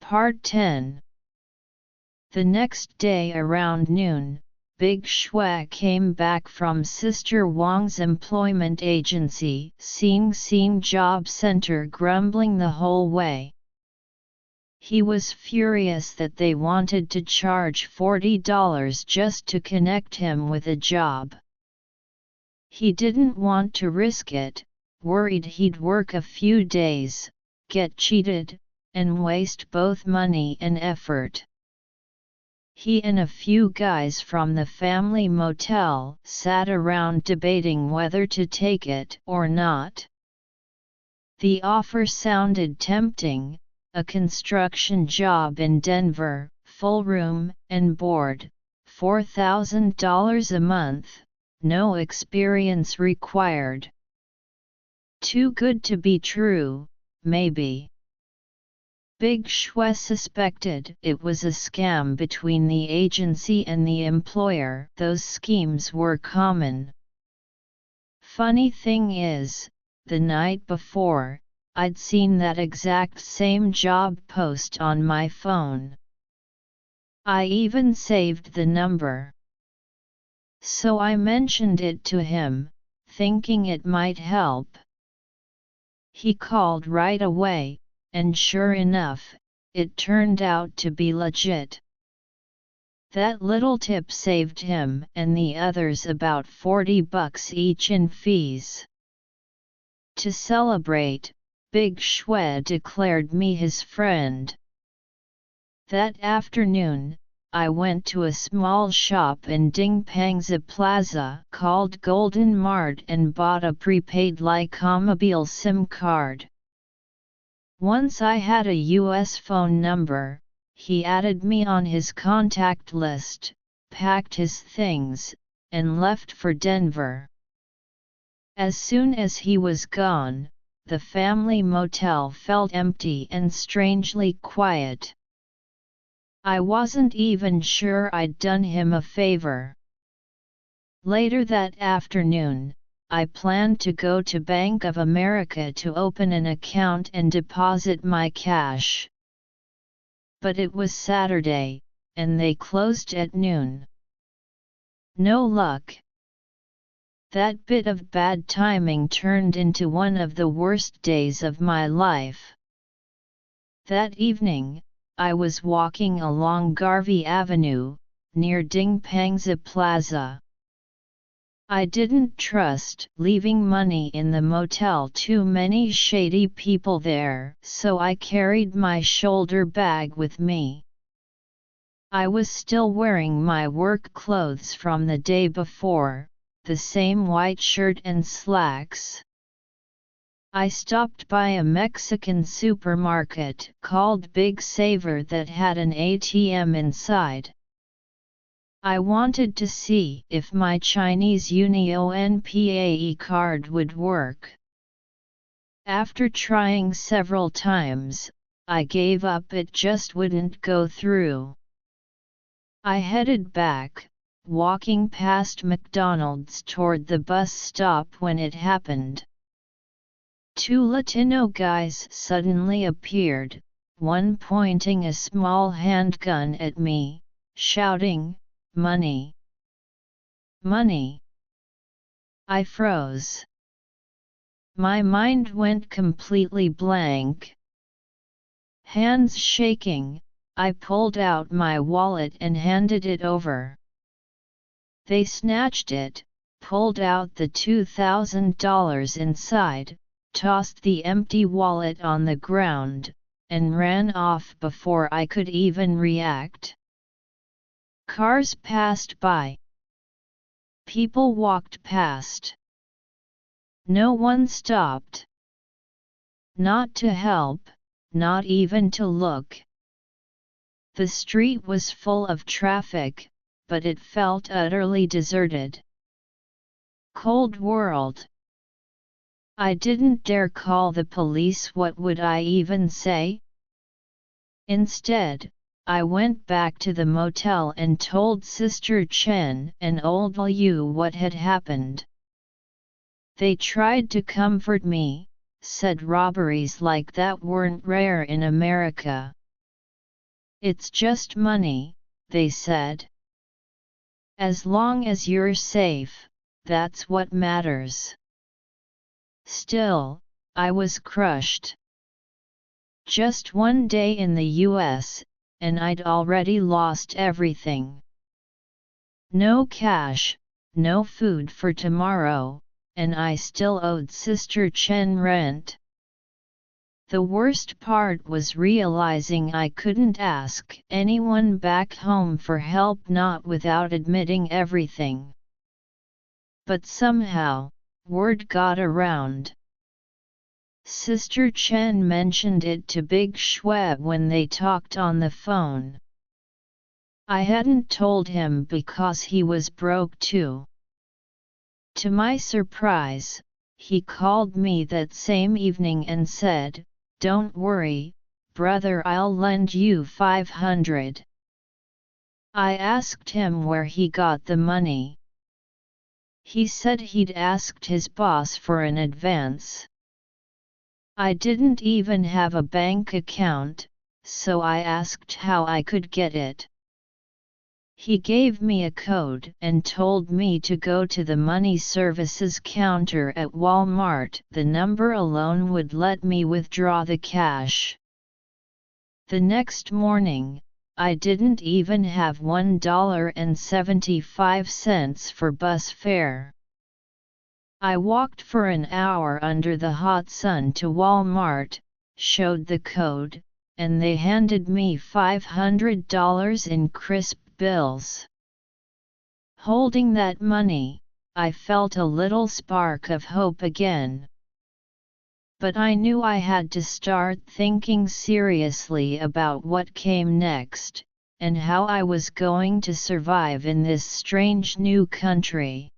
Part 10. The next day around noon, Big Shue came back from Sister Wang's employment agency, Sing Sing Job Center, grumbling the whole way. He was furious that they wanted to charge $40 just to connect him with a job. He didn't want to risk it, worried he'd work a few days, get cheated, and waste both money and effort. He and a few guys from the family motel sat around debating whether to take it or not. The offer sounded tempting, a construction job in Denver, full room and board, $4,000 a month, no experience required. Too good to be true, maybe. Big Shue suspected it was a scam between the agency and the employer. Those schemes were common. Funny thing is, the night before, I'd seen that exact same job post on my phone. I even saved the number. So I mentioned it to him, thinking it might help. He called right away, and sure enough, it turned out to be legit. That little tip saved him and the others about $40 each in fees. To celebrate, Big Shue declared me his friend. That afternoon, I went to a small shop in Dingpangzi Plaza called Golden Mart and bought a prepaid Lycomobile SIM card. Once I had a US phone number, he added me on his contact list, packed his things, and left for Denver. As soon as he was gone, the family motel felt empty and strangely quiet. I wasn't even sure I'd done him a favor. Later that afternoon, I planned to go to Bank of America to open an account and deposit my cash. But it was Saturday, and they closed at noon. No luck. That bit of bad timing turned into one of the worst days of my life. That evening, I was walking along Garvey Avenue, near Dingpangzi Plaza. I didn't trust leaving money in the motel, too many shady people there, so I carried my shoulder bag with me. I was still wearing my work clothes from the day before, the same white shirt and slacks. I stopped by a Mexican supermarket called Big Saver that had an ATM inside. I wanted to see if my Chinese UnionPAE card would work. After trying several times, I gave up, it just wouldn't go through. I headed back, walking past McDonald's toward the bus stop when it happened. Two Latino guys suddenly appeared, one pointing a small handgun at me, shouting, "Money! Money!" I froze. My mind went completely blank. Hands shaking, I pulled out my wallet and handed it over. They snatched it, pulled out the $2,000 inside, tossed the empty wallet on the ground, and ran off before I could even react. Cars passed by. People walked past. No one stopped. Not to help, not even to look. The street was full of traffic, but it felt utterly deserted. Cold world. I didn't dare call the police. What would I even say? Instead, I went back to the motel and told Sister Chen and old Liu what had happened. They tried to comfort me, said robberies like that weren't rare in America. It's just money, they said. As long as you're safe, that's what matters. Still, I was crushed. Just one day in the US, and I'd already lost everything. No cash, no food for tomorrow, and I still owed Sister Chen rent. The worst part was realizing I couldn't ask anyone back home for help, not without admitting everything. But somehow, word got around. Sister Chen mentioned it to Big Shui when they talked on the phone. I hadn't told him because he was broke too. To my surprise, he called me that same evening and said, "Don't worry, brother, I'll lend you 500. I asked him where he got the money. He said he'd asked his boss for an advance. I didn't even have a bank account, so I asked how I could get it. He gave me a code and told me to go to the money services counter at Walmart. The number alone would let me withdraw the cash. The next morning, I didn't even have $1.75 for bus fare. I walked for an hour under the hot sun to Walmart, showed the code, and they handed me $500 in crisp bills. Holding that money, I felt a little spark of hope again. But I knew I had to start thinking seriously about what came next, and how I was going to survive in this strange new country.